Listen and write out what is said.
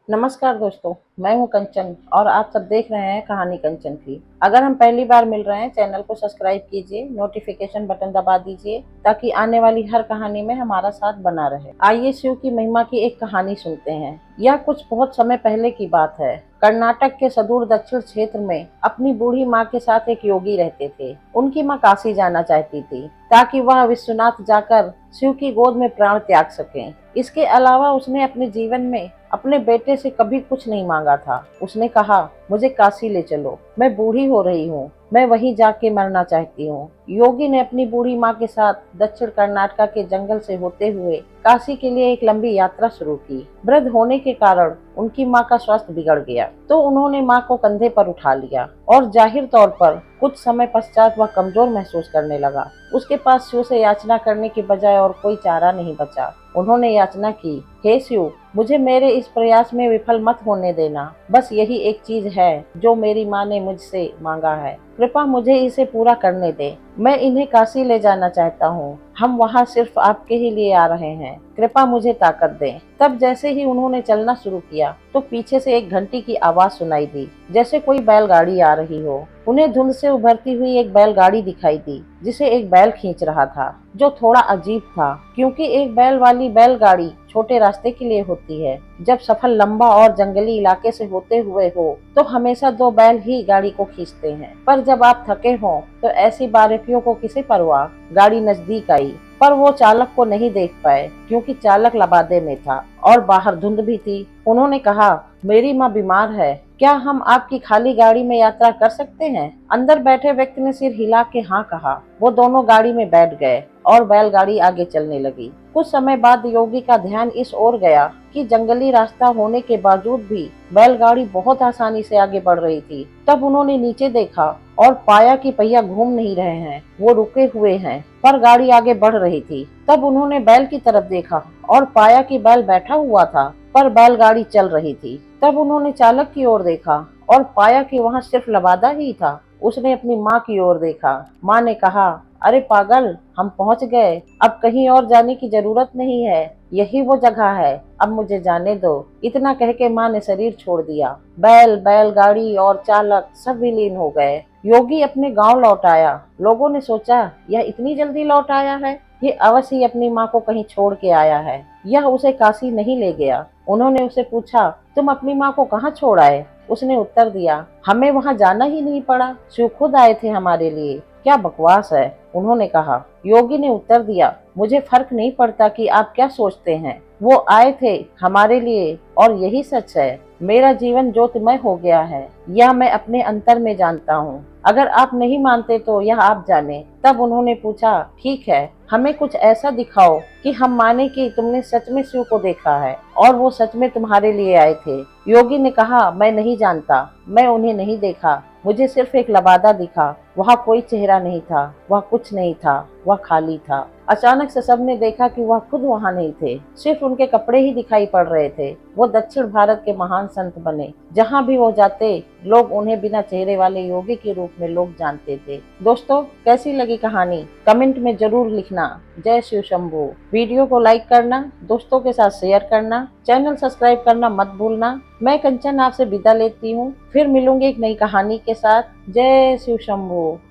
नमस्कार दोस्तों, मैं हूं कंचन और आप सब देख रहे हैं कहानी कंचन की। अगर हम पहली बार मिल रहे हैं, चैनल को सब्सक्राइब कीजिए, नोटिफिकेशन बटन दबा दीजिए ताकि आने वाली हर कहानी में हमारा साथ बना रहे। आइए शिव की महिमा की एक कहानी सुनते हैं। यह कुछ बहुत समय पहले की बात है। कर्नाटक के सुदूर दक्षिण क्षेत्र में अपनी बूढ़ी माँ के साथ एक योगी रहते थे। उनकी माँ काशी जाना चाहती थी ताकि वह विश्वनाथ जाकर शिव की गोद में प्राण त्याग सकें। इसके अलावा उसने अपने जीवन में अपने बेटे से कभी कुछ नहीं मांगा था। उसने कहा, मुझे काशी ले चलो, मैं बूढ़ी हो रही हूँ, मैं वहीं जाके मरना चाहती हूँ। योगी ने अपनी बूढ़ी माँ के साथ दक्षिण कर्नाटक के जंगल से होते हुए काशी के लिए एक लंबी यात्रा शुरू की। वृद्ध होने के कारण उनकी माँ का स्वास्थ्य बिगड़ गया, तो उन्होंने माँ को कंधे पर उठा लिया और जाहिर तौर पर कुछ समय पश्चात वह कमजोर महसूस करने लगा। उसके पास शिव से याचना करने के बजाय और कोई चारा नहीं बचा। उन्होंने याचना की, हे शिव, मुझे मेरे इस प्रयास में विफल मत होने देना। बस यही एक चीज है जो मेरी माँ ने मुझसे मांगा है। कृपा मुझे इसे पूरा करने दे। मैं इन्हें काशी ले जाना चाहता हूँ। हम वहाँ सिर्फ आपके ही लिए आ रहे हैं। कृपा मुझे ताकत दें। तब जैसे ही उन्होंने चलना शुरू किया तो पीछे से एक घंटी की आवाज सुनाई दी, जैसे कोई बैलगाड़ी आ रही हो। उन्हें धुंध से उभरती हुई एक बैलगाड़ी दिखाई दी जिसे एक बैल खींच रहा था, जो थोड़ा अजीब था क्योंकि एक बैल वाली बैलगाड़ी छोटे रास्ते के लिए होती है। जब सफर लंबा और जंगली इलाके से होते हुए हो तो हमेशा दो बैल ही गाड़ी को खींचते हैं, पर जब आप थके हो तो ऐसी बारीकियों को किसे परवाह। गाड़ी नजदीक आई पर वो चालक को नहीं देख पाए क्योंकि चालक लबादे में था और बाहर धुंध भी थी। उन्होंने कहा, मेरी माँ बीमार है, क्या हम आपकी खाली गाड़ी में यात्रा कर सकते हैं? अंदर बैठे व्यक्ति ने सिर हिला के हाँ कहा। वो दोनों गाड़ी में बैठ गए और बैलगाड़ी आगे चलने लगी। कुछ समय बाद योगी का ध्यान इस ओर गया कि जंगली रास्ता होने के बावजूद भी बैलगाड़ी बहुत आसानी से आगे बढ़ रही थी। तब उन्होंने नीचे देखा और पाया कि पहिया घूम नहीं रहे हैं, वो रुके हुए हैं, पर गाड़ी आगे बढ़ रही थी। तब उन्होंने बैल की तरफ देखा और पाया कि बैल बैठा हुआ था, पर बैलगाड़ी चल रही थी। तब उन्होंने चालक की ओर देखा और पाया कि वहाँ सिर्फ लबादा ही था। उसने अपनी माँ की ओर देखा। माँ ने कहा, अरे पागल, हम पहुँच गए, अब कहीं और जाने की जरूरत नहीं है, यही वो जगह है, अब मुझे जाने दो। इतना कह के माँ ने शरीर छोड़ दिया। बैलगाड़ी और चालक सब विलीन हो गए। योगी अपने गांव लौट आया। लोगों ने सोचा, यह इतनी जल्दी लौट आया है, ये अवश्य ही अपनी माँ को कहीं छोड़ के आया है, यह उसे काशी नहीं ले गया। उन्होंने उसे पूछा, तुम अपनी माँ को कहाँ छोड़ आए? उसने उत्तर दिया, हमें वहाँ जाना ही नहीं पड़ा, शिव खुद आए थे हमारे लिए। क्या बकवास है, उन्होंने कहा। योगी ने उत्तर दिया, मुझे फर्क नहीं पड़ता कि आप क्या सोचते हैं, वो आए थे हमारे लिए और यही सच है। मेरा जीवन ज्योतिमय हो गया है, यह मैं अपने अंतर में जानता हूँ। अगर आप नहीं मानते तो यह आप जाने। तब उन्होंने पूछा, ठीक है, हमें कुछ ऐसा दिखाओ कि हम माने कि तुमने सच में शिव को देखा है और वो सच में तुम्हारे लिए आए थे। योगी ने कहा, मैं नहीं जानता, मैं उन्हें नहीं देखा, मुझे सिर्फ एक लबादा दिखा। वहाँ कोई चेहरा नहीं था, वह कुछ नहीं था, वह खाली था। अचानक से सबने देखा कि वह खुद वहाँ नहीं थे, सिर्फ उनके कपड़े ही दिखाई पड़ रहे थे। वो दक्षिण भारत के महान संत बने। जहाँ भी वो जाते, लोग उन्हें बिना चेहरे वाले योगी के रूप में लोग जानते थे। दोस्तों, कैसी लगी कहानी? कमेंट में जरूर लिखना। जय शिव शंभू। वीडियो को लाइक करना, दोस्तों के साथ शेयर करना, चैनल सब्सक्राइब करना मत भूलना। मैं कंचन आपसे विदा लेती हूँ, फिर मिलूंगी एक नई कहानी के साथ। जय शिव शंभू।